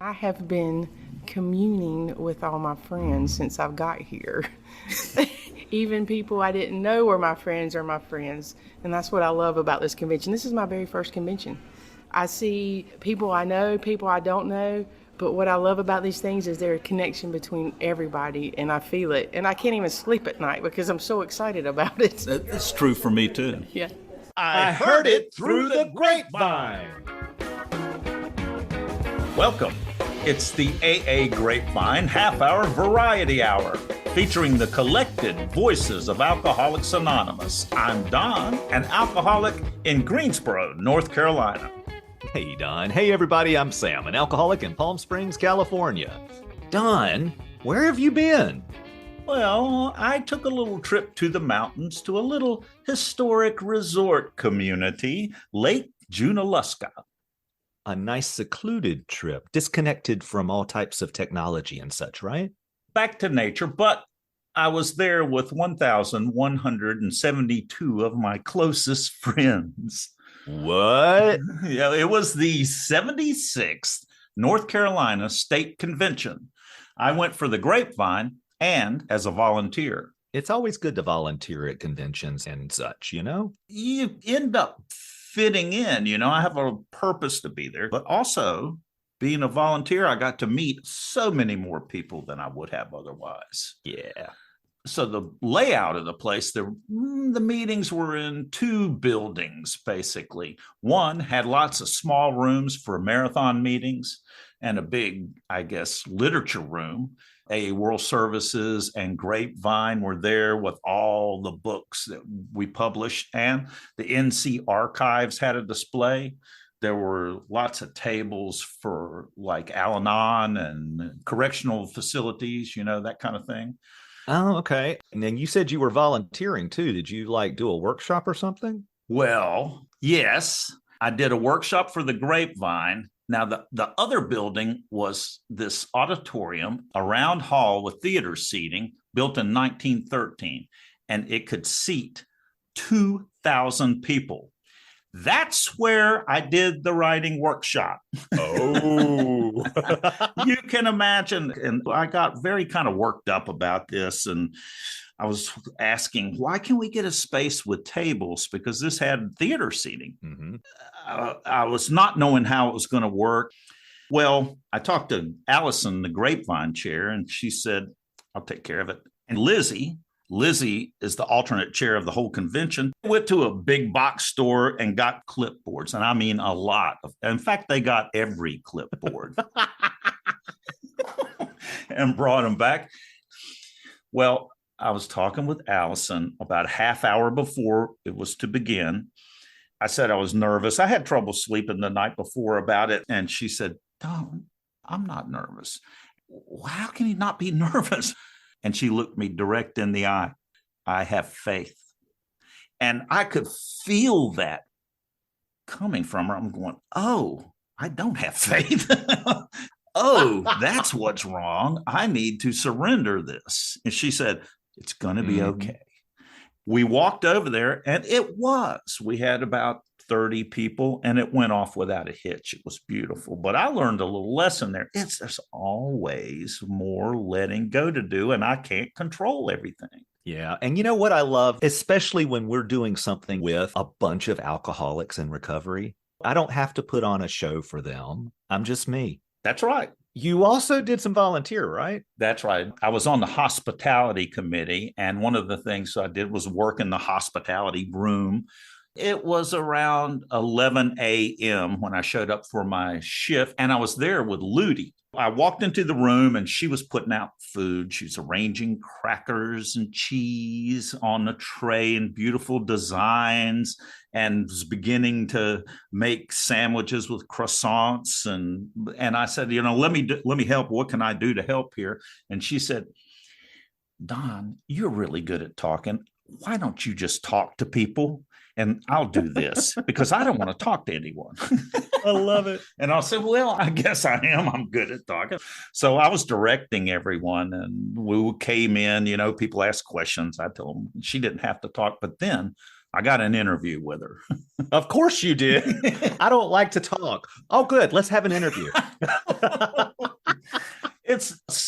I have been communing with all my friends since I've got here. Even people I didn't know were my friends are my friends. And that's what I love about this convention. This is my very first convention. I see people I know, people I don't know, but what I love about these things is there's a connection between everybody, and I feel it. And I can't even sleep at night because I'm so excited about it. That's true for me, too. Yeah. I heard it through the grapevine. Welcome. It's the AA Grapevine half-hour variety hour, featuring the collected voices of Alcoholics Anonymous. I'm Don, an alcoholic in Greensboro, North Carolina. Hey, Don. Hey, everybody. I'm Sam, an alcoholic in Palm Springs, California. Don, where have you been? Well, I took a little trip to the mountains to a little historic resort community, Lake Junaluska. A nice secluded trip, disconnected from all types of technology and such, right? Back to nature, but I was there with 1,172 of my closest friends. What? Yeah, it was the 76th North Carolina State Convention. I went for the Grapevine and as a volunteer. It's always good to volunteer at conventions and such, you know? You end up fitting in, I have a purpose to be there, but also being a volunteer, I got to meet so many more people than I would have otherwise. Yeah. So the layout of the place, the meetings were in two buildings, basically. One had lots of small rooms for marathon meetings and a big, literature room. A World Services and Grapevine were there with all the books that we published, and the NC Archives had a display. There were lots of tables for like Al-Anon and correctional facilities, that kind of thing. Oh, okay. And then you said you were volunteering too. Did you do a workshop or something? Well, yes, I did a workshop for the Grapevine. Now, the other building was this auditorium, a round hall with theater seating built in 1913, and it could seat 2,000 people. That's where I did the writing workshop. Oh, you can imagine. And I got very kind of worked up about this. And I was asking, why can we get a space with tables? Because this had theater seating. Mm-hmm. I was not knowing how it was going to work. Well, I talked to Allison, the Grapevine chair, and she said, I'll take care of it. And Lizzie is the alternate chair of the whole convention. Went to a big box store and got clipboards. And I mean, a lot of, in fact, they got every clipboard and brought them back. Well, I was talking with Allison about a half hour before it was to begin. I said I was nervous. I had trouble sleeping the night before about it. And she said, Don, I'm not nervous. How can you not be nervous? And she looked me direct in the eye. I have faith. And I could feel that coming from her. I'm going, oh, I don't have faith. Oh, that's what's wrong. I need to surrender this. And she said, it's going to be okay. We walked over there and we had about 30 people and it went off without a hitch. It was beautiful. But I learned a little lesson there. There's always more letting go to do, and I can't control everything. Yeah. And you know what I love, especially when we're doing something with a bunch of alcoholics in recovery, I don't have to put on a show for them. I'm just me. That's right. You also did some volunteer, right? That's right. I was on the hospitality committee, and one of the things I did was work in the hospitality room. It was around 11 a.m. when I showed up for my shift, and I was there with Ludi. I walked into the room, and she was putting out food. She was arranging crackers and cheese on a tray in beautiful designs, and was beginning to make sandwiches with croissants. And I said, let me help. What can I do to help here? And she said, Don, you're really good at talking. Why don't you just talk to people? And I'll do this because I don't want to talk to anyone. I love it. And I'll say, well, I guess I am. I'm good at talking. So I was directing everyone, and we came in, people asked questions. I told them she didn't have to talk. But then I got an interview with her. Of course you did. I don't like to talk. Oh, good. Let's have an interview.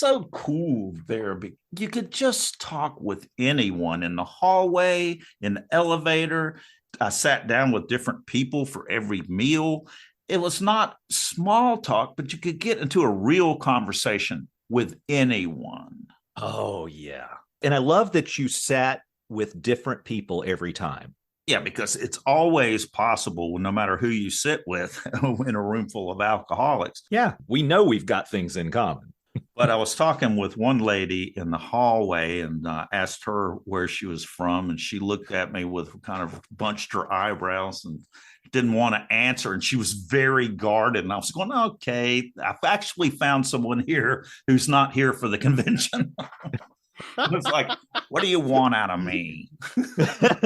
so cool there. You could just talk with anyone in the hallway, in the elevator. I sat down with different people for every meal. It was not small talk, but you could get into a real conversation with anyone. Oh, yeah. And I love that you sat with different people every time. Yeah, because it's always possible, no matter who you sit with in a room full of alcoholics. Yeah, we know we've got things in common. But I was talking with one lady in the hallway and asked her where she was from. And she looked at me with kind of bunched her eyebrows and didn't want to answer. And she was very guarded. And I was going, okay, I've actually found someone here who's not here for the convention. It's like, what do you want out of me?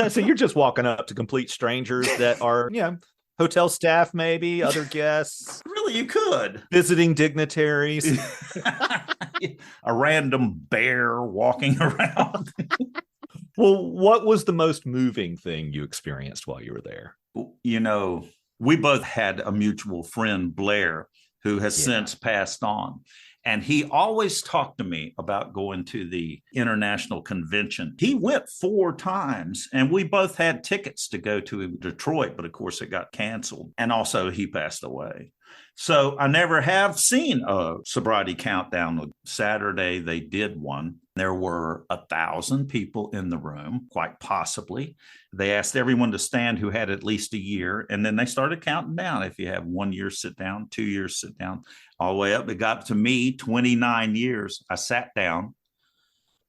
So you're just walking up to complete strangers that are, hotel staff, maybe other guests. Really, you could. Visiting dignitaries. A random bear walking around. Well, what was the most moving thing you experienced while you were there? We both had a mutual friend, Blair, who has since passed on. And he always talked to me about going to the international convention. He went 4 times, and we both had tickets to go to Detroit, but of course it got canceled. And also he passed away. So I never have seen a sobriety countdown. Saturday, they did one. There were 1,000 people in the room, quite possibly. They asked everyone to stand who had at least a year, and then they started counting down. If you have 1 year, sit down, 2 years, sit down, all the way up. It got to me, 29 years. I sat down.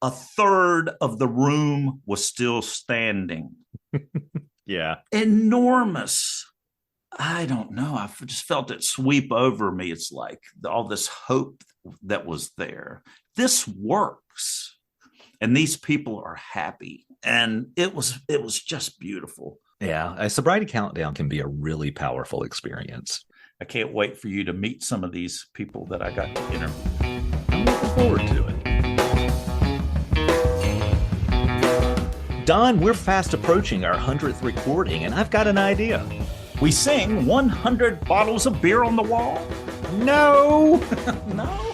1/3 of the room was still standing. Yeah. Enormous. I don't know. I just felt it sweep over me. It's like all this hope that was there. This works. And these people are happy. And it was just beautiful. Yeah. A sobriety countdown can be a really powerful experience. I can't wait for you to meet some of these people that I got to interview. I'm looking forward to it. Don, we're fast approaching our 100th recording, and I've got an idea. We sing 100 bottles of beer on the wall? No. No?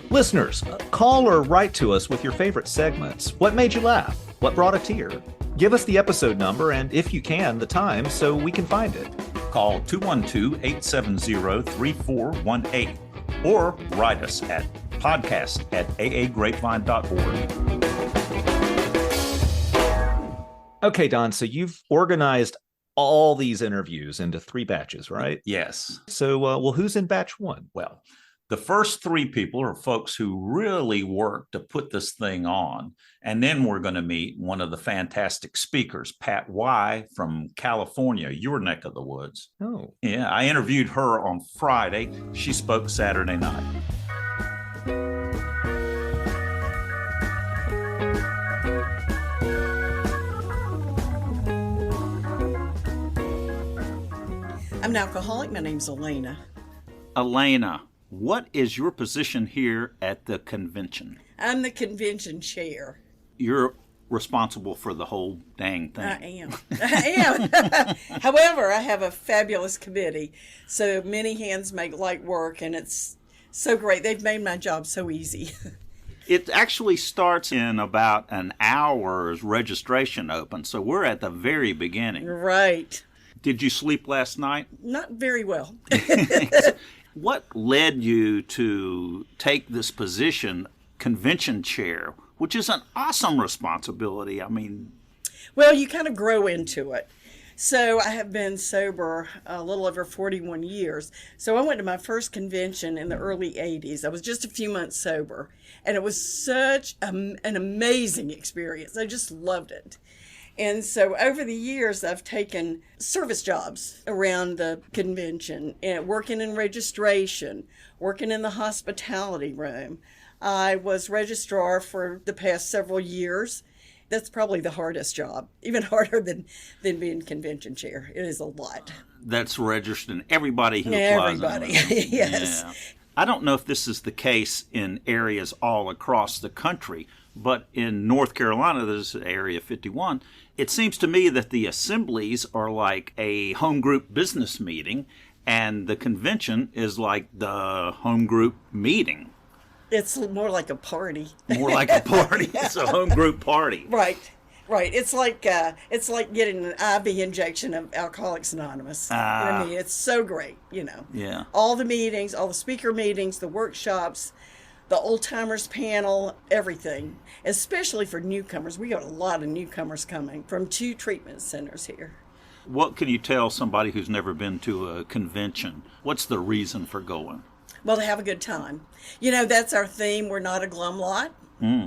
Listeners, call or write to us with your favorite segments. What made you laugh? What brought a tear? Give us the episode number and, if you can, the time so we can find it. Call 212-870-3418 or write us at podcast@aagrapevine.org. Okay, Don, so you've organized all these interviews into 3 batches, right? Yes. So, who's in batch 1? Well, the first 3 people are folks who really worked to put this thing on. And then we're going to meet one of the fantastic speakers, Pat Y. from California, your neck of the woods. Oh. Yeah, I interviewed her on Friday. She spoke Saturday night. I'm an alcoholic. My name's Elena. Elena, what is your position here at the convention? I'm the convention chair. You're responsible for the whole dang thing. I am. I am. However, I have a fabulous committee, so many hands make light work, and it's so great. They've made my job so easy. It actually starts in about an hour's registration open, so we're at the very beginning. Right. Did you sleep last night? Not very well. What led you to take this position, convention chair, which is an awesome responsibility? I mean, well, you kind of grow into it. So I have been sober a little over 41 years. So I went to my first convention in the early 80s. I was just a few months sober, and it was such an amazing experience. I just loved it. And so over the years, I've taken service jobs around the convention, and working in registration, working in the hospitality room. I was registrar for the past several years. That's probably the hardest job, even harder than being convention chair. It is a lot. That's registering everybody who applies. Everybody, yes. Yeah. I don't know if this is the case in areas all across the country, but in North Carolina, there's Area 51. It seems to me that the assemblies are like a home group business meeting, and the convention is like the home group meeting. It's more like a party. More like a party. It's a home group party. Right. Right. It's like getting an IV injection of Alcoholics Anonymous. You know what I mean? It's so great, you know. Yeah. All the meetings, all the speaker meetings, the workshops, the old timers panel, everything. Especially for newcomers. We got a lot of newcomers coming from 2 treatment centers here. What can you tell somebody who's never been to a convention? What's the reason for going? Well, to have a good time. You know, that's our theme. We're not a glum lot.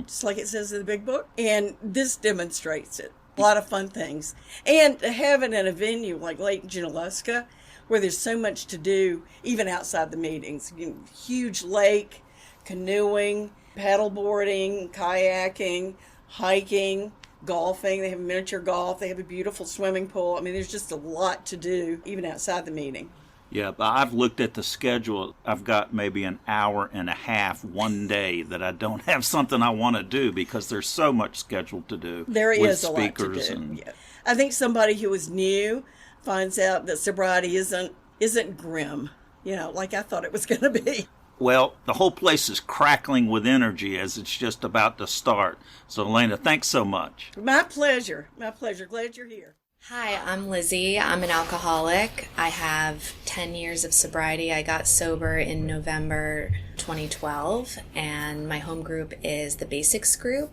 Just like it says in the big book. And this demonstrates it. A lot of fun things. And to have it in a venue like Lake Junaluska, where there's so much to do, even outside the meetings. You know, huge lake, canoeing, paddleboarding, kayaking, hiking, golfing. They have miniature golf. They have a beautiful swimming pool. I mean, there's just a lot to do, even outside the meeting. Yeah, but I've looked at the schedule. I've got maybe an hour and a half one day that I don't have something I want to do because there's so much scheduled to do. There with is a lot to speakers do. Yeah. I think somebody who is new finds out that sobriety isn't grim, you know, like I thought it was going to be. Well, the whole place is crackling with energy as it's just about to start. So, Elena, thanks so much. My pleasure. My pleasure. Glad you're here. Hi, I'm Lizzie. I'm an alcoholic. I have 10 years of sobriety. I got sober in November 2012, and my home group is the Basics group.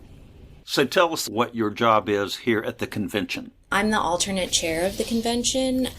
So tell us what your job is here at the convention. I'm the alternate chair of the convention.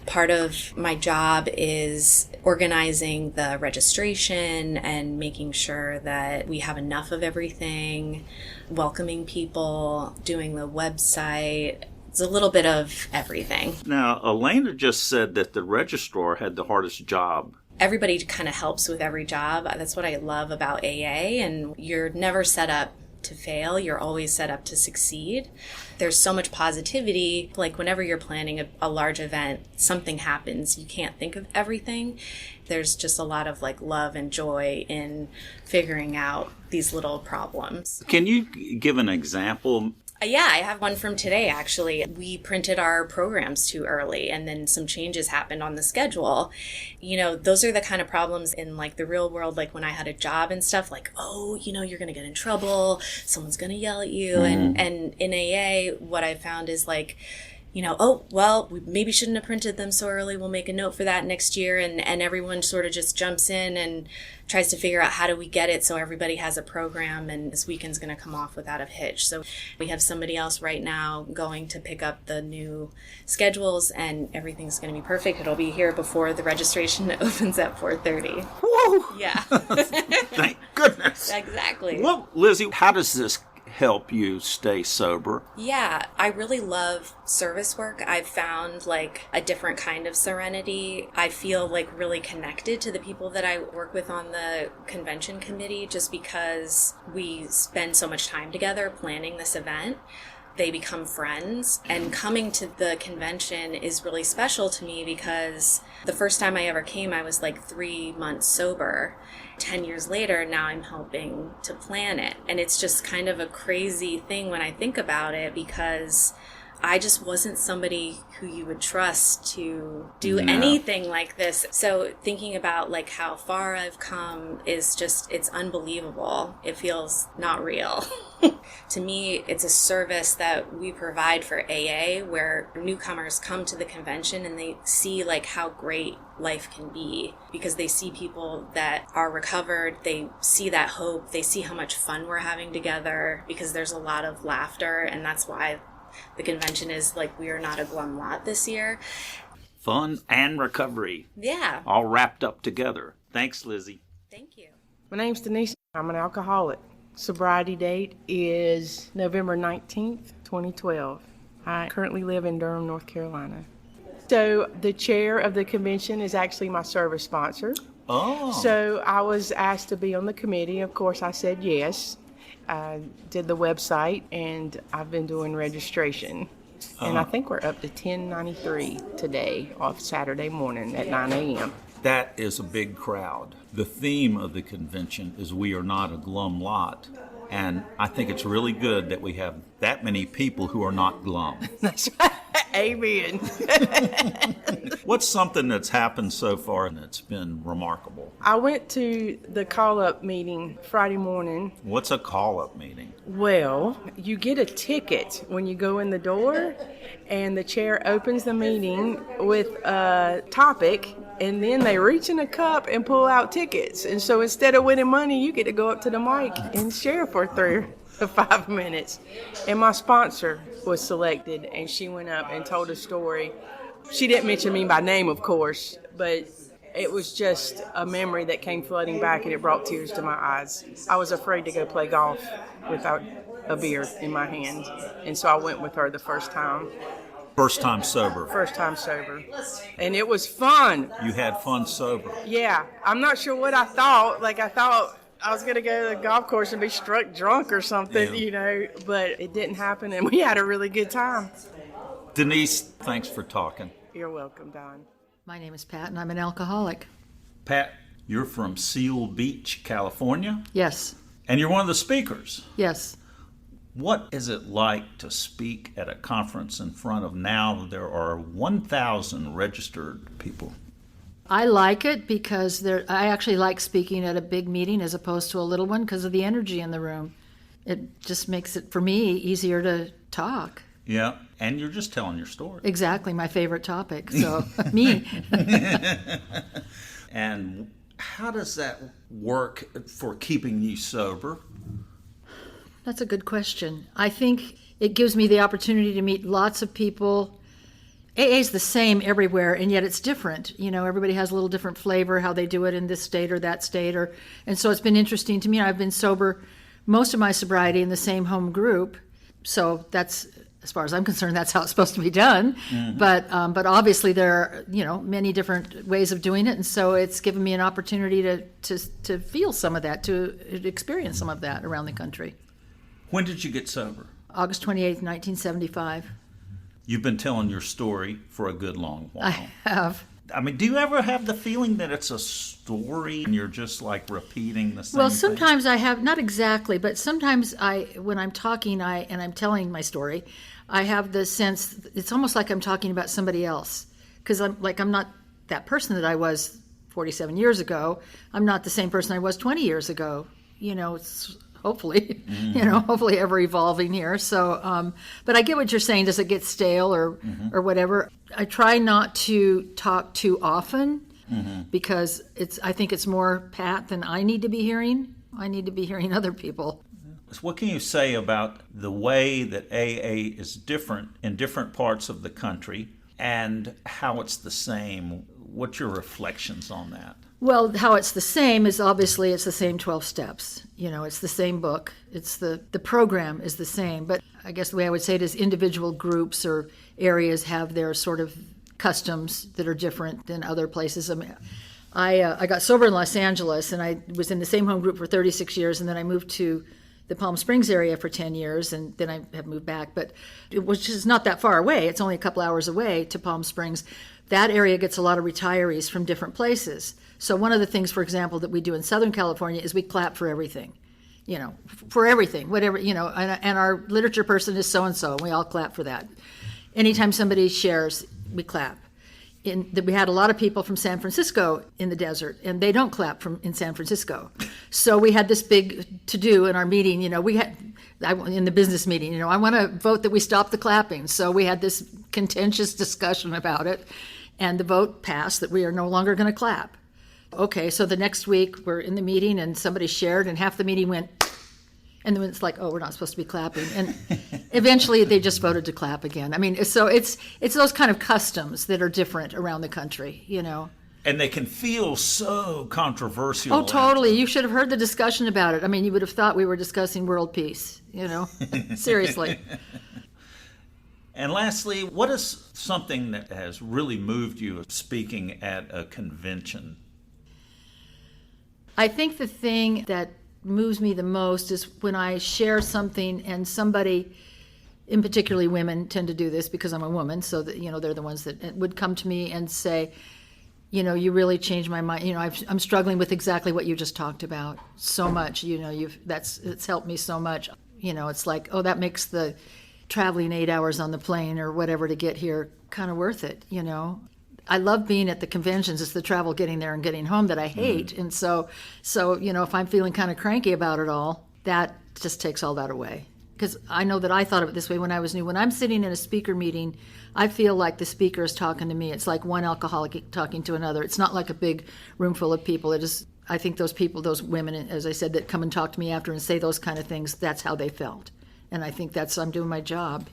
Part of my job is organizing the registration and making sure that we have enough of everything, welcoming people, doing the website. It's a little bit of everything. Now, Elena just said that the registrar had the hardest job. Everybody kind of helps with every job. That's what I love about AA, and you're never set up to fail. You're always set up to succeed. There's so much positivity. Like whenever you're planning a large event, something happens. You can't think of everything. There's just a lot of like love and joy in figuring out these little problems. Can you give an example? Yeah, I have one from today, actually. We printed our programs too early, and then some changes happened on the schedule. You know, those are the kind of problems in, like, the real world, like when I had a job and stuff, like, oh, you know, you're going to get in trouble, someone's going to yell at you. And in AA, what I found is, like, you know, oh, well, we maybe shouldn't have printed them so early. We'll make a note for that next year. And everyone sort of just jumps in and tries to figure out how do we get it so everybody has a program and this weekend's going to come off without a hitch. So we have somebody else right now going to pick up the new schedules and everything's going to be perfect. It'll be here before the registration opens at 4:30. Whoa! Yeah. Thank goodness. Exactly. Well, Lizzie, how does this help you stay sober? Yeah, I really love service work. I've found like a different kind of serenity. I feel like really connected to the people that I work with on the convention committee just because we spend so much time together planning this event. They become friends, and coming to the convention is really special to me because the first time I ever came, I was like 3 months sober. 10 years later, now I'm helping to plan it. And it's just kind of a crazy thing when I think about it because I just wasn't somebody who you would trust to do anything like this. So thinking about like how far I've come is just, it's unbelievable. It feels not real. To me, it's a service that we provide for AA where newcomers come to the convention and they see like how great life can be because they see people that are recovered. They see that hope. They see how much fun we're having together because there's a lot of laughter, and that's why the convention is like, we are not a glum lot this year. Fun and recovery. Yeah. All wrapped up together. Thanks, Lizzie. Thank you. My name's Denise. I'm an alcoholic. Sobriety date is November 19th, 2012. I currently live in Durham, North Carolina. So the chair of the convention is actually my service sponsor. Oh. So I was asked to be on the committee. Of course, I said yes. I did the website, and I've been doing registration. And I think we're up to 1093 today off Saturday morning at 9 a.m. That is a big crowd. The theme of the convention is we are not a glum lot. And I think it's really good that we have that many people who are not glum. That's right. Amen. What's something that's happened so far and it's been remarkable? I went to the call-up meeting Friday morning. What's a call-up meeting? Well, you get a ticket when you go in the door, and the chair opens the meeting with a topic, and then they reach in a cup and pull out tickets. And so instead of winning money, you get to go up to the mic and share for 3 to 5 minutes. And my sponsor was selected, and she went up and told a story. She didn't mention me by name, of course, but it was just a memory that came flooding back, and it brought tears to my eyes. I was afraid to go play golf without a beer in my hand, and so I went with her the first time. First time sober. First time sober. And it was fun. You had fun sober. Yeah. I'm not sure what I thought. Like, I thought I was going to go to the golf course and be struck drunk or something, but it didn't happen, and we had a really good time. Denise, thanks for talking. You're welcome, Don. My name is Pat, and I'm an alcoholic. Pat, you're from Seal Beach, California, Yes, and you're one of the speakers. yes. What is it like to speak at a conference in front of, now there are 1,000 registered people? I like it because I actually like speaking at a big meeting as opposed to a little one because of the energy in the room. It just makes it, for me, easier to talk. Yeah, and you're just telling your story. Exactly, my favorite topic, so me. And how does that work for keeping you sober? That's a good question. I think it gives me the opportunity to meet lots of people. AA is the same everywhere, and yet it's different. You know, everybody has a little different flavor, how they do it in this state or that state. And so it's been interesting to me. I've been sober most of my sobriety in the same home group. So that's, as far as I'm concerned, that's how it's supposed to be done. Mm-hmm. But obviously there are, many different ways of doing it. And so it's given me an opportunity to feel some of that, to experience some of that around the country. When did you get sober? August 28th, 1975. You've been telling your story for a good long while. I have. I mean, do you ever have the feeling that it's a story and you're just like repeating the same Well, thing? sometimes I have, not exactly, but sometimes when I'm talking and I'm telling my story, I have the sense, it's almost like I'm talking about somebody else. Because I'm not that person that I was 47 years ago. I'm not the same person I was 20 years ago. It's hopefully, hopefully ever evolving here. So, but I get what you're saying. Does it get stale or whatever? I try not to talk too often because I think it's more Pat than I need to be hearing. I need to be hearing other people. So what can you say about the way that AA is different in different parts of the country and how it's the same? What's your reflections on that? Well, how it's the same is obviously it's the same 12 steps. It's the same book. It's the program is the same. But I guess the way I would say it is individual groups or areas have their sort of customs that are different than other places. I mean, I got sober in Los Angeles, and I was in the same home group for 36 years, and then I moved to the Palm Springs area for 10 years, and then I have moved back. But it was just not that far away. It's only a couple hours away to Palm Springs. That area gets a lot of retirees from different places. So one of the things, for example, that we do in Southern California is we clap for everything, for everything, whatever, and our literature person is so-and-so, and we all clap for that. Anytime somebody shares, we clap. We had a lot of people from San Francisco in the desert, and they don't clap in San Francisco. So we had this big to-do in our meeting, in the business meeting, I want to vote that we stop the clapping. So we had this contentious discussion about it, and the vote passed that we are no longer going to clap. Okay, so the next week we're in the meeting and somebody shared and half the meeting went, and then it's like, oh, we're not supposed to be clapping. And eventually they just voted to clap again. I mean, so it's those kind of customs that are different around the country, And they can feel so controversial. Oh, totally. You should have heard the discussion about it. I mean, you would have thought we were discussing world peace, seriously. And lastly, what is something that has really moved you speaking at a convention? I think the thing that moves me the most is when I share something and somebody, in particularly women tend to do this because I'm a woman, so that they're the ones that would come to me and say, you really changed my mind. I'm struggling with exactly what you just talked about so much. It's helped me so much. It's like, oh, that makes the traveling 8 hours on the plane or whatever to get here kind of worth it, I love being at the conventions. It's the travel getting there and getting home that I hate. And so if I'm feeling kind of cranky about it all, that just takes all that away. Because I know that I thought of it this way when I was new. When I'm sitting in a speaker meeting, I feel like the speaker is talking to me. It's like one alcoholic talking to another. It's not like a big room full of people. It is. I think those people, those women, as I said, that come and talk to me after and say those kind of things, that's how they felt. And I think I'm doing my job,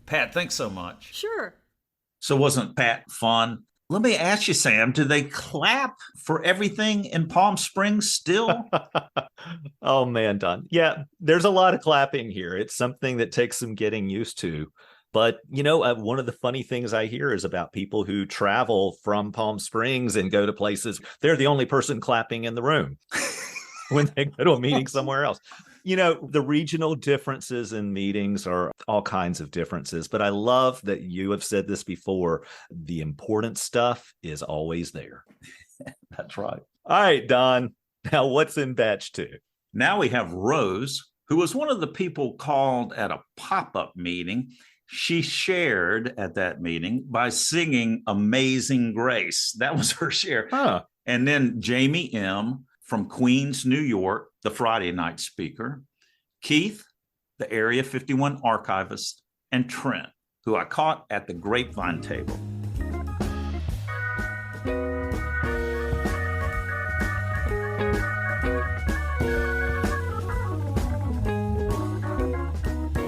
Pat, thanks so much. Sure. So wasn't Pat fun? Let me ask you, Sam, do they clap for everything in Palm Springs still? Oh, man, Don. Yeah, there's a lot of clapping here. It's something that takes some getting used to. But, one of the funny things I hear is about people who travel from Palm Springs and go to places. They're the only person clapping in the room when they go to a meeting somewhere else. The regional differences in meetings are all kinds of differences, but I love that you have said this before. The important stuff is always there. That's right. All right, Don. Now what's in batch 2? Now we have Rose, who was one of the people called at a pop-up meeting. She shared at that meeting by singing Amazing Grace. That was her share. Huh. And then Jamie M. from Queens, New York, the Friday night speaker, Keith, the Area 51 archivist, and Trent, who I caught at the Grapevine table.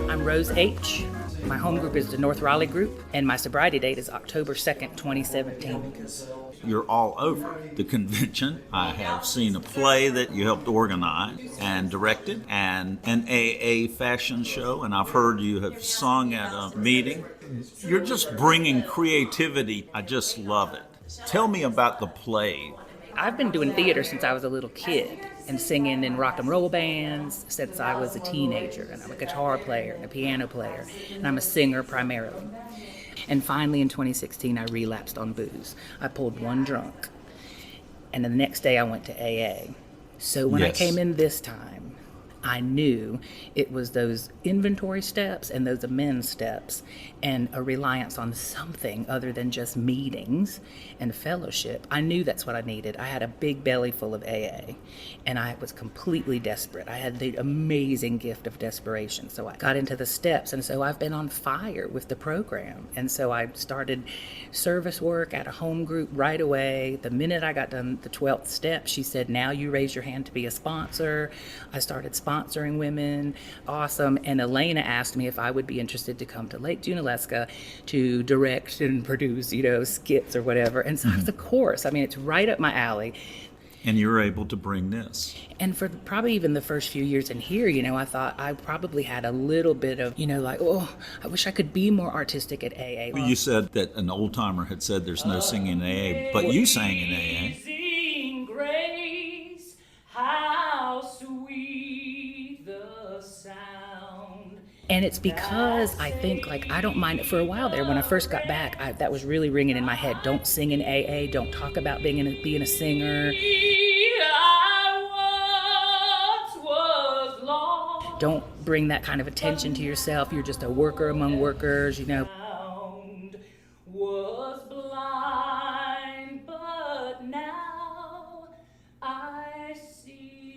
I'm Rose H. My home group is the North Raleigh group, and my sobriety date is October 2nd, 2017. You're all over the convention. I have seen a play that you helped organize and directed, and an AA fashion show, and I've heard you have sung at a meeting. You're just bringing creativity. I just love it. Tell me about the play. I've been doing theater since I was a little kid and singing in rock and roll bands since I was a teenager, and I'm a guitar player and a piano player, and I'm a singer primarily. And finally in 2016, I relapsed on booze. I pulled one drunk, and the next day I went to AA. So when I came in this time, I knew it was those inventory steps and those amends steps and a reliance on something other than just meetings and fellowship. I knew that's what I needed. I had a big belly full of AA, and I was completely desperate. I had the amazing gift of desperation. So I got into the steps, and so I've been on fire with the program. And so I started service work at a home group right away. The minute I got done the 12th step, she said, now you raise your hand to be a sponsor. I started sponsoring women. Awesome. And Elena asked me if I would be interested to come to Lake Junaluska to direct and produce, skits or whatever. And so I was, of course, it's right up my alley. And you're able to bring this. And for probably even the first few years in here, I thought I probably had a little bit of, I wish I could be more artistic at AA. You said that an old timer had said there's no singing in AA, but you sang in AA. Amazing grace, how sweet the sound. And it's because I think, I don't mind it. For a while there, when I first got back, that was really ringing in my head. Don't sing in AA. Don't talk about being a singer. Don't bring that kind of attention to yourself. You're just a worker among workers, Was blind, but now I see.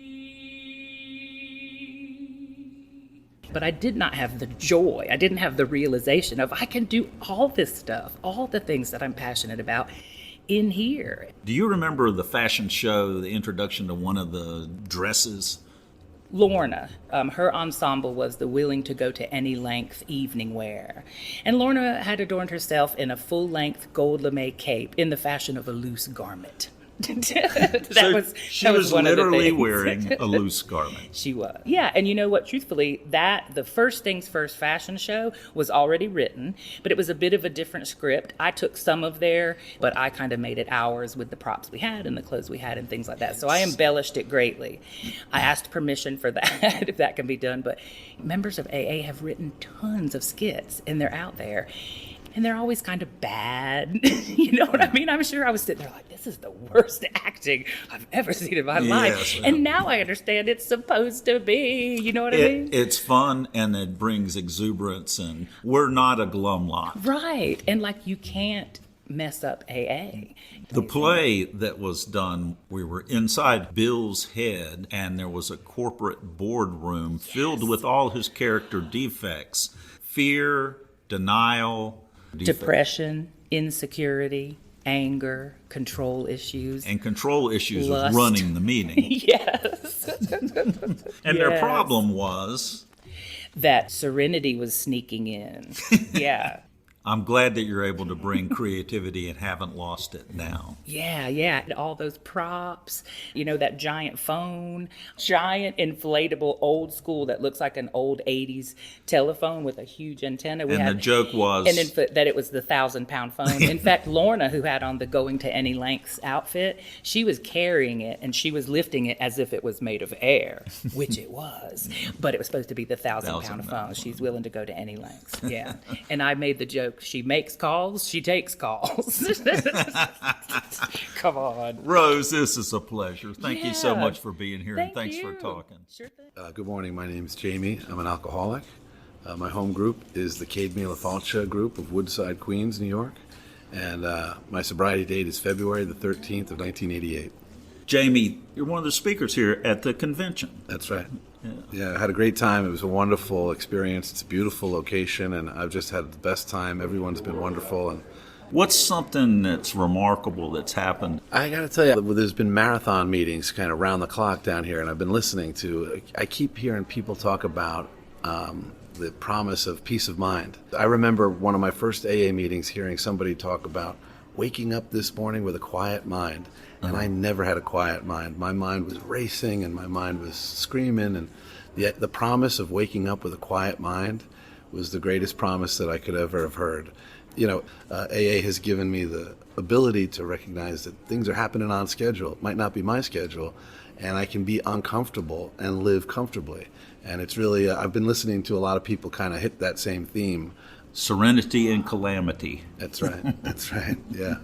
But I did not have the joy. I didn't have the realization of I can do all this stuff, all the things that I'm passionate about in here. Do you remember the fashion show, the introduction to one of the dresses? Lorna, her ensemble was the willing to go to any length evening wear. And Lorna had adorned herself in a full-length gold lame cape in the fashion of a loose garment. She was literally wearing a loose garment. She was. Yeah, and you know what? Truthfully, the First Things First fashion show was already written, but it was a bit of a different script. I took some of there, but I kind of made it ours with the props we had and the clothes we had and things like that. So I embellished it greatly. I asked permission for that, if that can be done, but members of AA have written tons of skits, and they're out there. and they're always kind of bad. You know what I mean? I'm sure I was sitting there like, this is the worst acting I've ever seen in my life. And now I understand it's supposed to be. You know what I mean? It's fun, and it brings exuberance, and we're not a glum lot. Right. And like, you can't mess up AA. The play that was done, we were inside Bill's head, and there was a corporate boardroom filled with all his character defects: fear, denial, depression, insecurity, anger, control issues. And control issues lust. of running the meeting. Yes. And their problem was that serenity was sneaking in. Yeah. I'm glad that you're able to bring creativity and haven't lost it now. Yeah. All those props, that giant phone, giant inflatable old school that looks like an old 80s telephone with a huge antenna. The joke was... that it was the 1,000-pound phone. In fact, Lorna, who had on the Going to Any Lengths outfit, she was carrying it and she was lifting it as if it was made of air, which it was. But it was supposed to be the 1,000-pound phone. She's willing to go to any lengths. Yeah. And I made the joke, she makes calls, she takes calls. Come on. Rose, this is a pleasure. Thank you so much for being here, and thanks for talking. Sure thing. Good morning. My name is Jamie. I'm an alcoholic. My home group is the Cade Me La Falcha group of Woodside, Queens, New York. And my sobriety date is February the 13th of 1988. Jamie, you're one of the speakers here at the convention. That's right. Yeah, I had a great time. It was a wonderful experience. It's a beautiful location, and I've just had the best time. Everyone's been wonderful. And what's something that's remarkable that's happened? I got to tell you, there's been marathon meetings kind of round the clock down here, and I've been listening to. I keep hearing people talk about the promise of peace of mind. I remember one of my first AA meetings hearing somebody talk about waking up this morning with a quiet mind. And I never had a quiet mind. My mind was racing and my mind was screaming. And yet the promise of waking up with a quiet mind was the greatest promise that I could ever have heard. AA has given me the ability to recognize that things are happening on schedule. It might not be my schedule, and I can be uncomfortable and live comfortably. And it's really, I've been listening to a lot of people kind of hit that same theme. Serenity and calamity. That's right. That's right. Yeah.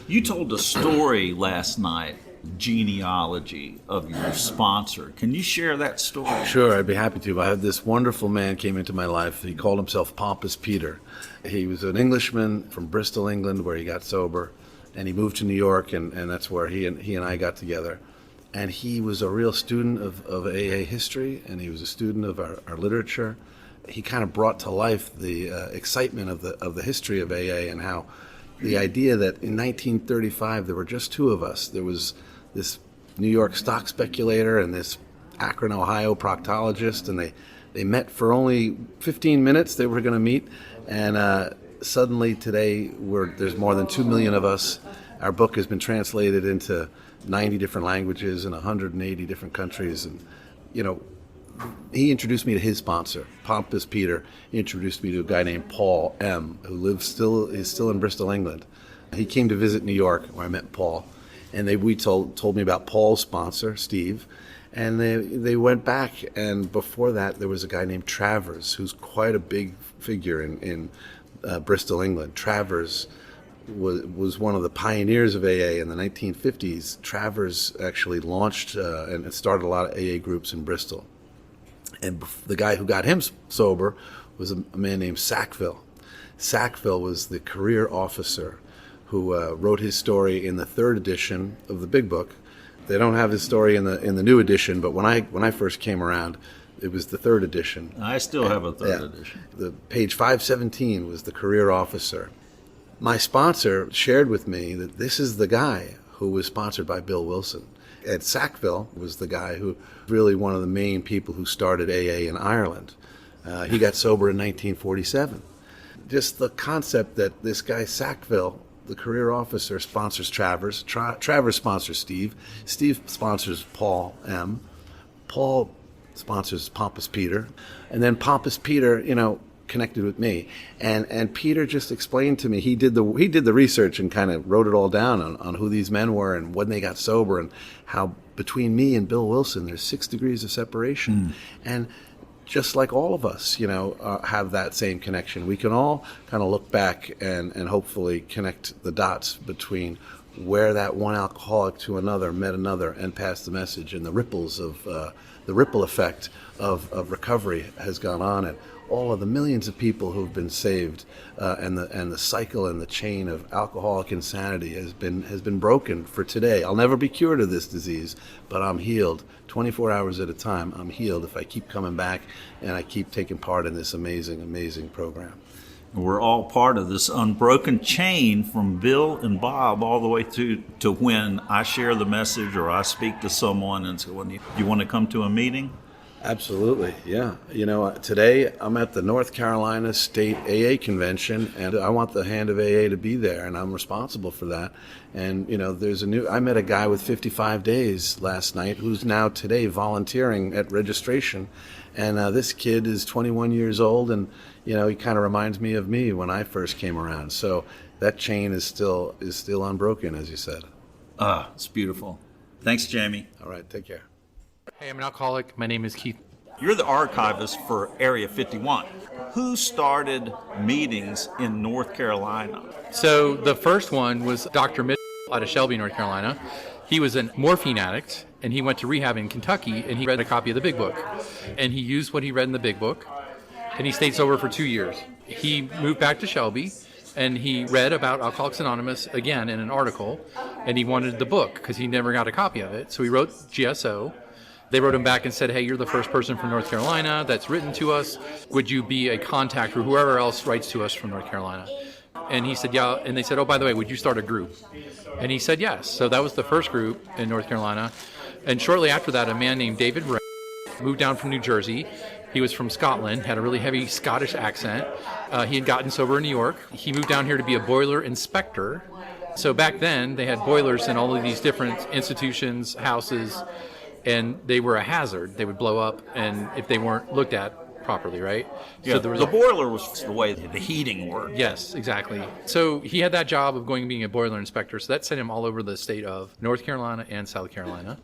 You told a story last night, genealogy of your sponsor. Can you share that story? Sure, I'd be happy to. I had this wonderful man came into my life. He called himself Pompous Peter. He was an Englishman from Bristol, England, where he got sober, and he moved to New York, and that's where he and I got together. And he was a real student of AA history, and he was a student of our literature. He kind of brought to life the excitement of the history of AA, and how the idea that in 1935 there were just two of us. There was this New York stock speculator and this Akron, Ohio proctologist, and they met for only 15 minutes. They were going to meet, and suddenly today there's more than 2 million of us. Our book has been translated into 90 different languages in 180 different countries, and he introduced me to his sponsor, Pompous Peter. He introduced me to a guy named Paul M., who is still in Bristol, England. He came to visit New York, where I met Paul, and we told me about Paul's sponsor, Steve, and they went back. And before that, there was a guy named Travers, who's quite a big figure in Bristol, England. Travers was one of the pioneers of AA in the 1950s. Travers actually launched and started a lot of AA groups in Bristol. And the guy who got him sober was a man named Sackville. Sackville was the career officer who wrote his story in the third edition of the Big Book. They don't have his story in the new edition, but when I first came around, it was the third edition. I still have a third edition. The page 517 was the career officer. My sponsor shared with me that this is the guy who was sponsored by Bill Wilson. Ed Sackville was the guy who really one of the main people who started AA in Ireland. He got sober in 1947. Just the concept that this guy Sackville, the career officer, sponsors Travers. Travers sponsors Steve. Steve sponsors Paul M. Paul sponsors Pompous Peter. And then Pompous Peter, connected with me, and Peter just explained to me, he did the research and kind of wrote it all down on who these men were and when they got sober, and how between me and Bill Wilson there's 6 degrees of separation. And just like all of us, have that same connection. We can all kind of look back and hopefully connect the dots between where that one alcoholic to another met another and passed the message, and the ripples of the ripple effect of recovery has gone on, and all of the millions of people who've been saved, and the cycle and the chain of alcoholic insanity has been broken for today. I'll never be cured of this disease, but I'm healed 24 hours at a time. I'm healed if I keep coming back and I keep taking part in this amazing, amazing program. We're all part of this unbroken chain from Bill and Bob all the way to when I share the message or I speak to someone and say, well, you want to come to a meeting? Absolutely, yeah. Today I'm at the North Carolina State AA Convention, and I want the Hand of AA to be there, and I'm responsible for that. And, I met a guy with 55 days last night who's now today volunteering at registration. And this kid is 21 years old, and, he kind of reminds me of me when I first came around. So that chain is still unbroken, as you said. It's beautiful. Thanks, Jamie. All right, take care. Hey, I'm an alcoholic. My name is Keith. You're the archivist for Area 51. Who started meetings in North Carolina? So the first one was Dr. Mitchell out of Shelby, North Carolina. He was a morphine addict, and he went to rehab in Kentucky, and he read a copy of the Big Book. And he used what he read in the Big Book, and he stayed sober for 2 years. He moved back to Shelby, and he read about Alcoholics Anonymous again in an article, and he wanted the book because he never got a copy of it. So he wrote GSO. They wrote him back and said, hey, you're the first person from North Carolina that's written to us. Would you be a contact for whoever else writes to us from North Carolina? And he said, yeah. And they said, oh, by the way, would you start a group? And he said, yes. So that was the first group in North Carolina. And shortly after that, a man named David Ray moved down from New Jersey. He was from Scotland, had a really heavy Scottish accent. He had gotten sober in New York. He moved down here to be a boiler inspector. So back then, they had boilers in all of these different institutions, houses, and they were a hazard. They would blow up, and if they weren't looked at properly, right? Yeah, so there was the boiler was the way the heating worked. Yes, exactly. So he had that job of going and being a boiler inspector, so that sent him all over the state of North Carolina and South Carolina.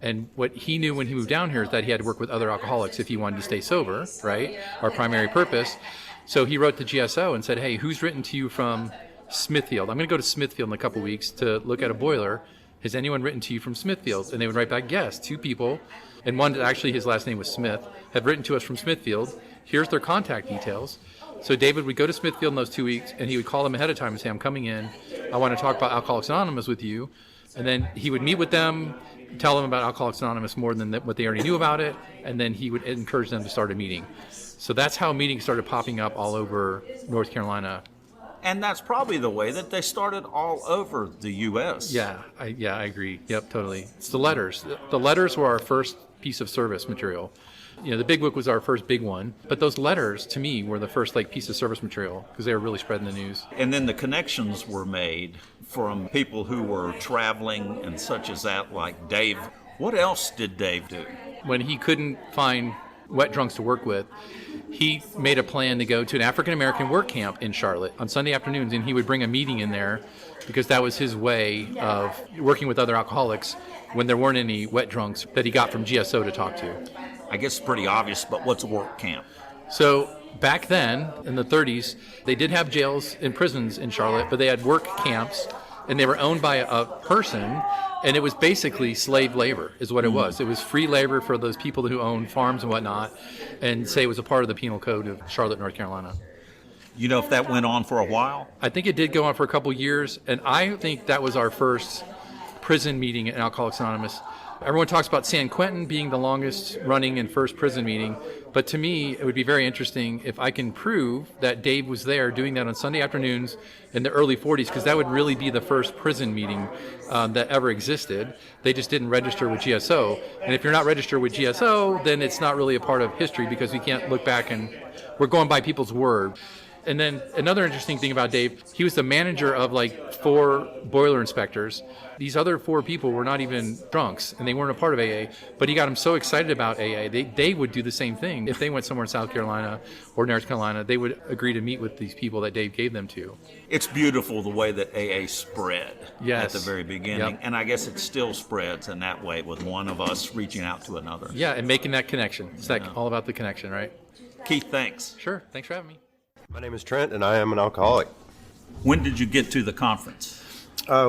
And what he knew when he moved down here is that he had to work with other alcoholics if he wanted to stay sober, right? Our primary purpose. So he wrote to GSO and said, hey, who's written to you from Smithfield? I'm going to go to Smithfield in a couple weeks to look at a boiler. Has anyone written to you from Smithfield? And they would write back, yes, 2 people. And one, actually his last name was Smith, have written to us from Smithfield. Here's their contact details. So David would go to Smithfield in those 2 weeks, and he would call them ahead of time and say, I'm coming in. I want to talk about Alcoholics Anonymous with you. And then he would meet with them, tell them about Alcoholics Anonymous more than what they already knew about it, and then he would encourage them to start a meeting. So that's how meetings started popping up all over North Carolina. And that's probably the way that they started all over the U.S. Yeah, I agree. Yep, totally. It's the letters. The letters were our first piece of service material. The Big Book was our first big one, but those letters, to me, were the first piece of service material because they were really spreading the news. And then the connections were made from people who were traveling and such as that, like Dave. What else did Dave do? When he couldn't find wet drunks to work with, he made a plan to go to an African-American work camp in Charlotte on Sunday afternoons, and he would bring a meeting in there because that was his way of working with other alcoholics when there weren't any wet drunks that he got from GSO to talk to. I guess it's pretty obvious, but what's a work camp? So back then, in the 30s, they did have jails and prisons in Charlotte, but they had work camps, and they were owned by a person, and it was basically slave labor is what it was. It was free labor for those people who owned farms and whatnot, and say it was a part of the penal code of Charlotte, North Carolina. You know if that went on for a while? I think it did go on for a couple years, and I think that was our first prison meeting at Alcoholics Anonymous. Everyone talks about San Quentin being the longest running and first prison meeting, but to me, it would be very interesting if I can prove that Dave was there doing that on Sunday afternoons in the early 40s, because that would really be the first prison meeting that ever existed. They just didn't register with GSO. And if you're not registered with GSO, then it's not really a part of history because we can't look back and we're going by people's word. And then another interesting thing about Dave, he was the manager of like 4 boiler inspectors. These other 4 people were not even drunks, and they weren't a part of AA, but he got them so excited about AA, they would do the same thing. If they went somewhere in South Carolina or North Carolina, they would agree to meet with these people that Dave gave them to. It's beautiful the way that AA spread Yes. at the very beginning. Yep. And I guess it still spreads in that way with one of us reaching out to another. Yeah, and making that connection. It's like all about the connection, right? Keith, thanks. Sure. Thanks for having me. My name is Trent, and I am an alcoholic. When did you get to the conference?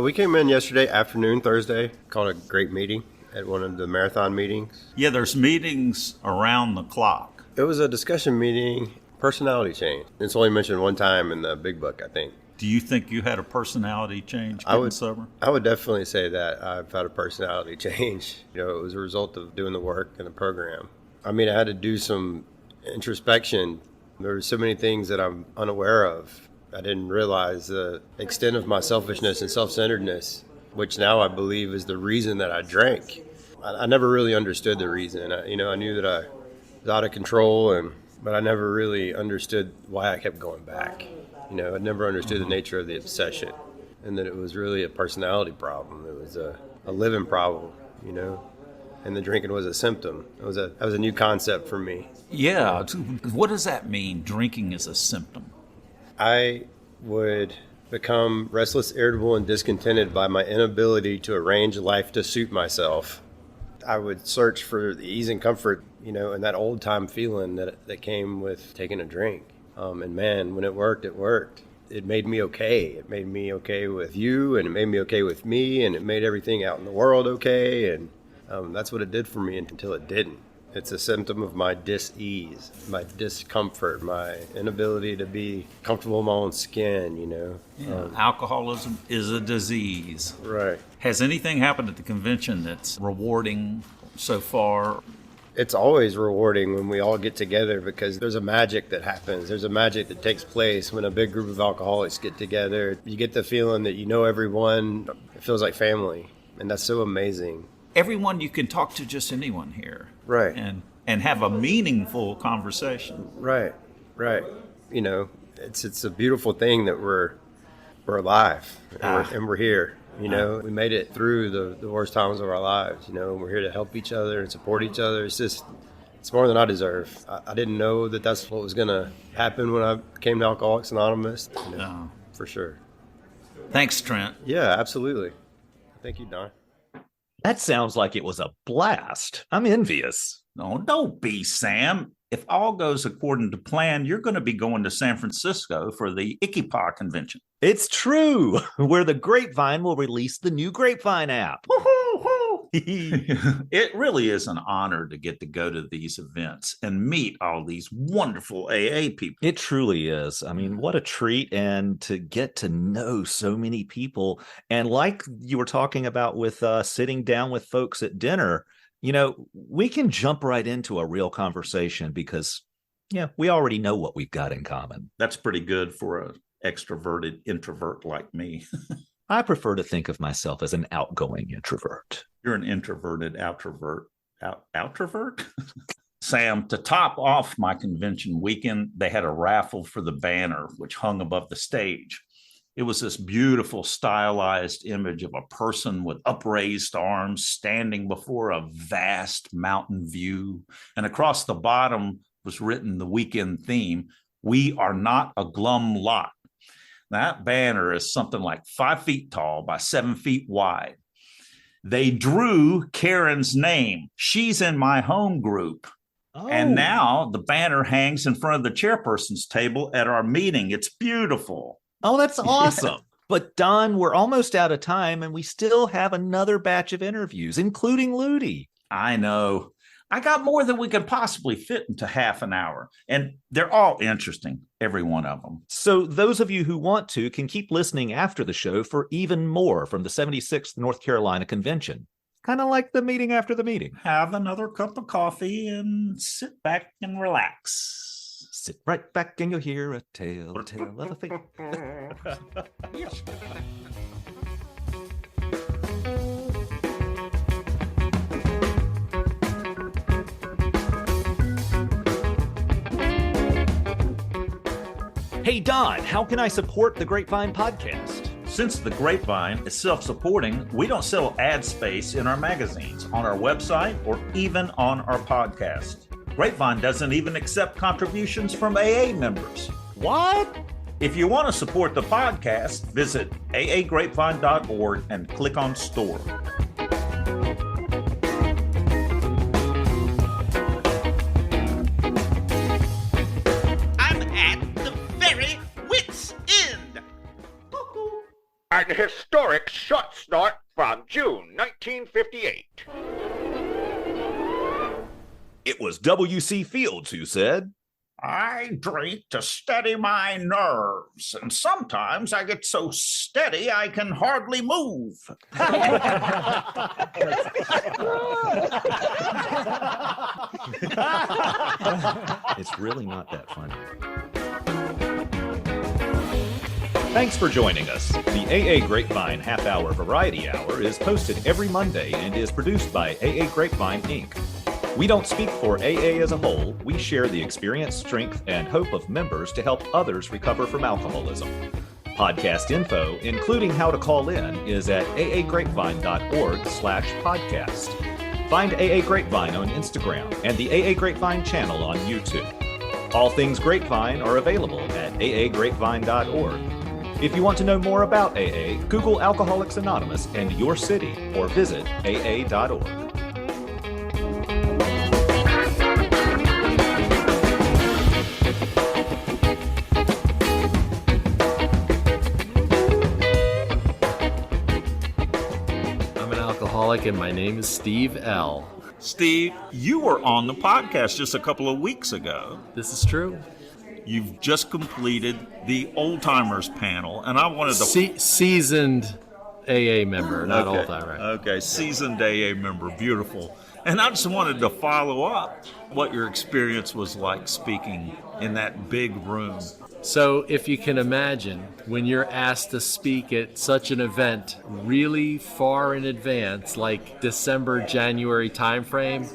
We came in yesterday afternoon, Thursday, called a great meeting at one of the marathon meetings. Yeah, there's meetings around the clock. It was a discussion meeting, personality change. It's only mentioned one time in the big book, I think. Do you think you had a personality change getting sober? I would definitely say that I've had a personality change. It was a result of doing the work in the program. I mean, I had to do some introspection. There were so many things that I'm unaware of. I didn't realize the extent of my selfishness and self-centeredness, which now I believe is the reason that I drank. I never really understood the reason. I knew that I was out of control, but I never really understood why I kept going back. I never understood the nature of the obsession, and that it was really a personality problem. It was a living problem, and the drinking was a symptom. That was a new concept for me. Yeah. What does that mean, drinking is a symptom? I would become restless, irritable, and discontented by my inability to arrange life to suit myself. I would search for the ease and comfort, and that old-time feeling that came with taking a drink. And man, when it worked, it worked. It made me okay. It made me okay with you, and it made me okay with me, and it made everything out in the world okay. And that's what it did for me until it didn't. It's a symptom of my dis-ease, my discomfort, my inability to be comfortable in my own skin, Alcoholism is a disease. Right. Has anything happened at the convention that's rewarding so far? It's always rewarding when we all get together because there's a magic that happens. There's a magic that takes place when a big group of alcoholics get together. You get the feeling that you know everyone. It feels like family, and that's so amazing. Everyone, you can talk to just anyone here. Right. And have a meaningful conversation. Right. It's a beautiful thing that we're alive and we're here. We made it through the worst times of our lives. We're here to help each other and support each other. It's more than I deserve. I didn't know that that's what was going to happen when I came to Alcoholics Anonymous. For sure. Thanks, Trent. Yeah, absolutely. Thank you, Don. That sounds like it was a blast. I'm envious. No, don't be, Sam. If all goes according to plan, you're going to be going to San Francisco for the Ikipa convention. It's true, where the Grapevine will release the new Grapevine app. It really is an honor to get to go to these events and meet all these wonderful AA people. It truly is. I mean, what a treat, and to get to know so many people. And like you were talking about with sitting down with folks at dinner, we can jump right into a real conversation because, we already know what we've got in common. That's pretty good for an extroverted introvert like me. I prefer to think of myself as an outgoing introvert. You're an introverted outrovert. Outrovert? Sam, to top off my convention weekend, they had a raffle for the banner, which hung above the stage. It was this beautiful stylized image of a person with upraised arms standing before a vast mountain view. And across the bottom was written the weekend theme, "We are not a glum lot." That banner is something like 5 feet tall by 7 feet wide. They drew Karen's name. She's in my home group. Oh. And now the banner hangs in front of the chairperson's table at our meeting. It's beautiful. Oh, that's awesome. Yeah. But Don, we're almost out of time and we still have another batch of interviews, including Ludi. I know. I got more than we could possibly fit into half an hour, and they're all interesting, every one of them. So those of you who want to can keep listening after the show for even more from the 76th North Carolina Convention. Kind of like the meeting after the meeting. Have another cup of coffee and sit back and relax. Sit right back and you'll hear a tale of a thing. Hey, Don, how can I support the Grapevine podcast? Since the Grapevine is self-supporting, we don't sell ad space in our magazines, on our website, or even on our podcast. Grapevine doesn't even accept contributions from AA members. What? If you want to support the podcast, visit aagrapevine.org and click on Store. I'm at the very wit's end. An historic short snort from June 1958. It was W.C. Fields who said, I drink to steady my nerves, and sometimes I get so steady I can hardly move. It's really not that funny. Thanks for joining us. The AA Grapevine Half-Hour Variety Hour is posted every Monday and is produced by AA Grapevine, Inc. We don't speak for AA as a whole. We share the experience, strength, and hope of members to help others recover from alcoholism. Podcast info, including how to call in, is at aagrapevine.org/podcast. Find AA Grapevine on Instagram and the AA Grapevine channel on YouTube. All things Grapevine are available at aagrapevine.org. If you want to know more about AA, Google Alcoholics Anonymous and your city or visit aa.org. I'm an alcoholic and my name is Steve L. Steve, you were on the podcast just a couple of weeks ago. This is true. You've just completed the Old Timers panel, and I wanted to... Seasoned AA member, not okay. old time, right? Okay, seasoned AA member, beautiful. And I just wanted to follow up what your experience was like speaking in that big room. So if you can imagine, when you're asked to speak at such an event really far in advance, like December, January timeframe,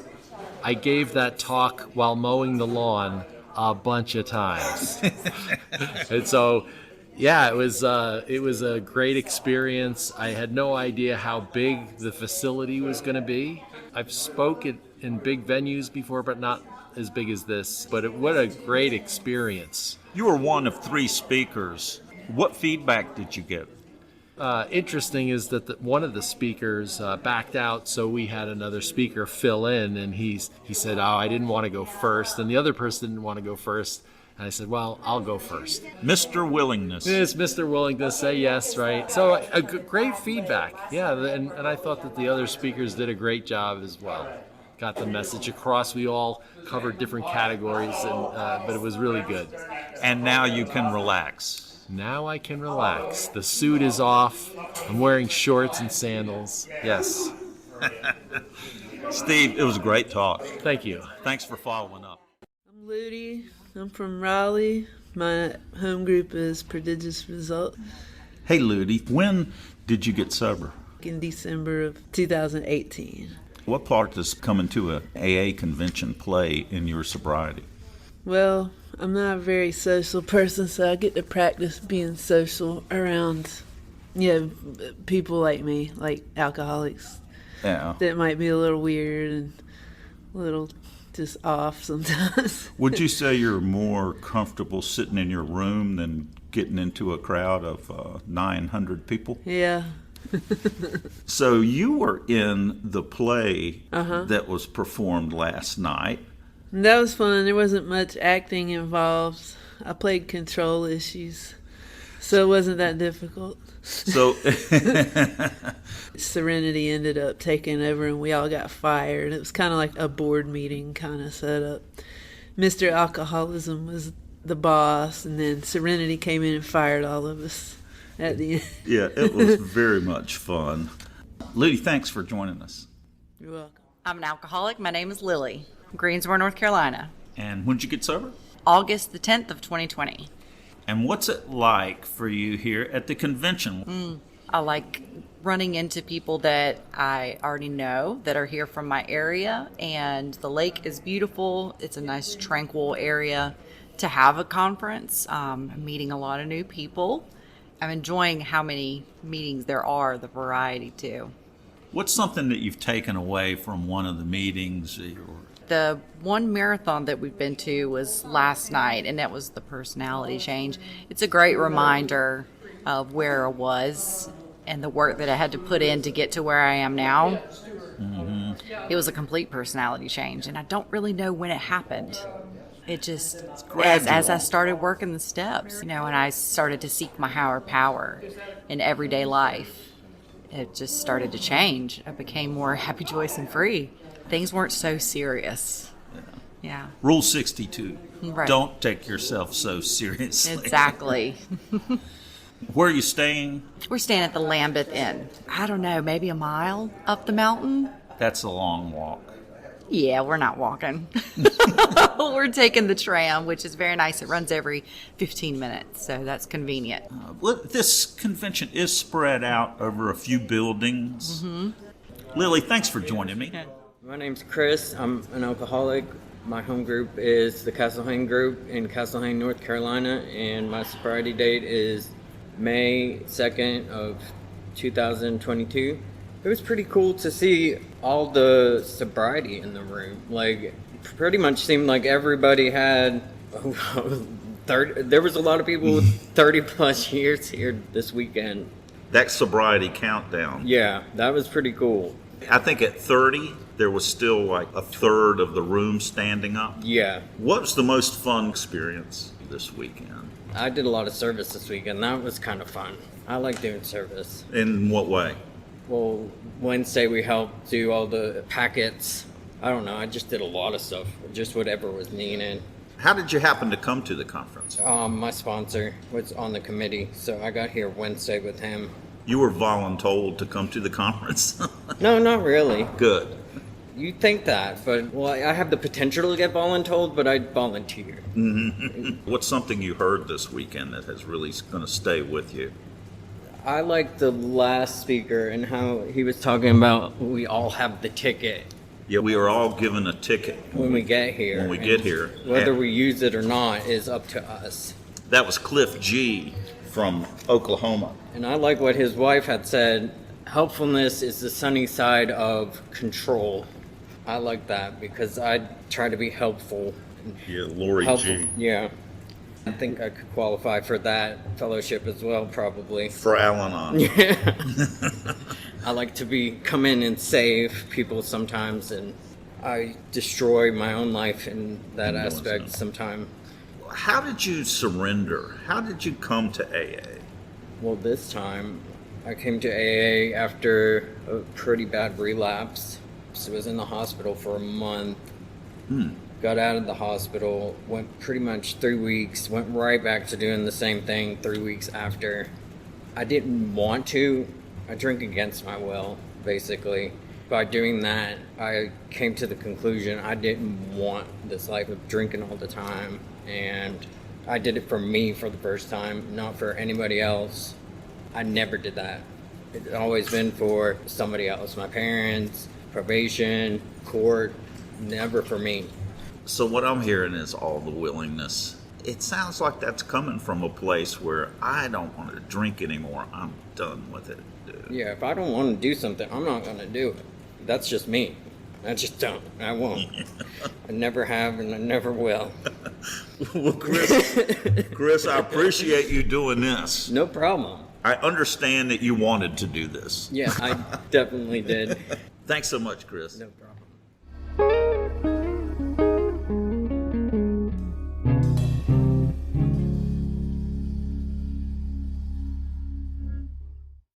I gave that talk while mowing the lawn a bunch of times. And so, yeah, it was a great experience. I had no idea how big the facility was going to be. I've spoken in big venues before, but not as big as this. But what a great experience. You were one of 3 speakers. What feedback did you get? Interesting is that one of the speakers backed out, so we had another speaker fill in, and he said, "Oh, I didn't want to go first," and the other person didn't want to go first, and I said, "Well, I'll go first." Mr. Willingness. It's Mr. Willingness, say yes, right? So great feedback, yeah, and I thought that the other speakers did a great job as well. Got the message across. We all covered different categories, but it was really good. And now you can relax. Now I can relax. The suit is off. I'm wearing shorts and sandals. Yes. Steve, it was a great talk. Thank you. Thanks for following up. I'm Ludi. I'm from Raleigh. My home group is Prodigious Result. Hey, Ludi, when did you get sober? In December of 2018. What part does coming to a AA convention play in your sobriety? Well, I'm not a very social person, so I get to practice being social around, people like me, like alcoholics. Yeah. That might be a little weird and a little just off sometimes. Would you say you're more comfortable sitting in your room than getting into a crowd of 900 people? Yeah. So you were in the play that was performed last night. That was fun. There wasn't much acting involved. I played control issues, so it wasn't that difficult. So Serenity ended up taking over, and we all got fired. It was kind of like a board meeting kind of setup. Mr. Alcoholism was the boss, and then Serenity came in and fired all of us at the end. Yeah, it was very much fun. Ludi, thanks for joining us. You're welcome. I'm an alcoholic. My name is Lily. Greensboro, North Carolina. And when did you get sober? August the 10th of 2020. And what's it like for you here at the convention? I like running into people that I already know that are here from my area, and the lake is beautiful. It's a nice tranquil area, to have a conference. I'm meeting a lot of new people. I'm enjoying how many meetings there are, the variety too. What's something that you've taken away from one of the meetings? The one marathon that we've been to was last night, and that was the personality change. It's a great reminder of where I was and the work that I had to put in to get to where I am now. Mm-hmm. It was a complete personality change, and I don't really know when it happened. It just, as I started working the steps, and I started to seek my higher power in everyday life, it just started to change. I became more happy, joyous, and free. Things weren't so serious. Yeah. Rule 62. Right. Don't take yourself so seriously. Exactly. Where are you staying? We're staying at the Lambeth Inn. I don't know, maybe a mile up the mountain. That's a long walk. Yeah, we're not walking. We're taking the tram, which is very nice. It runs every 15 minutes, so that's convenient. This convention is spread out over a few buildings. Mm-hmm. Lily, thanks for joining me. My name's Chris. I'm an alcoholic. My home group is the Castle Hayne group in Castle Hayne, North Carolina, and my sobriety date is May 2nd of 2022. It was pretty cool to see all the sobriety in the room. Like, pretty much seemed like everybody had 30. There was a lot of people with 30 plus years here this weekend. That sobriety countdown. Yeah, that was pretty cool. I think at 30, there was still like a third of the room standing up. Yeah. What was the most fun experience this weekend? I did a lot of service this weekend. That was kind of fun. I like doing service. In what way? Well, Wednesday we helped do all the packets. I don't know. I just did a lot of stuff. Just whatever was needed. How did you happen to come to the conference? My sponsor was on the committee, so I got here Wednesday with him. You were voluntold to come to the conference? No, not really. Good. You'd think that, but, well, I have the potential to get voluntold, but I'd volunteer. Mm-hmm. What's something you heard this weekend that has really going to stay with you? I like the last speaker and how he was talking about we all have the ticket. Yeah, we are all given a ticket. When we get here. When we get here. Whether we use it or not is up to us. That was Cliff G. from Oklahoma. And I like what his wife had said, helpfulness is the sunny side of control. I like that because I try to be helpful. Yeah, Lori G. Yeah. I think I could qualify for that fellowship as well, probably. For Al-Anon. Yeah. I like to come in and save people sometimes, and I destroy my own life in that aspect sometimes. How did you surrender? How did you come to AA? Well, this time I came to AA after a pretty bad relapse. So I was in the hospital for a month. Got out of the hospital, went pretty much 3 weeks, went right back to doing the same thing 3 weeks after. I didn't want to. I drink against my will, basically. By doing that, I came to the conclusion I didn't want this life of drinking all the time. And I did it for me for the first time, not for anybody else. I never did that. It's always been for somebody else, my parents, probation, court, never for me. So what I'm hearing is all the willingness. It sounds like that's coming from a place where I don't want to drink anymore. I'm done with it, dude. Yeah, if I don't want to do something, I'm not going to do it. That's just me. I just don't. I won't. I never have and I never will. Well, Chris, I appreciate you doing this. No problem. I understand that you wanted to do this. Yeah, I definitely did. Thanks so much, Chris. No problem.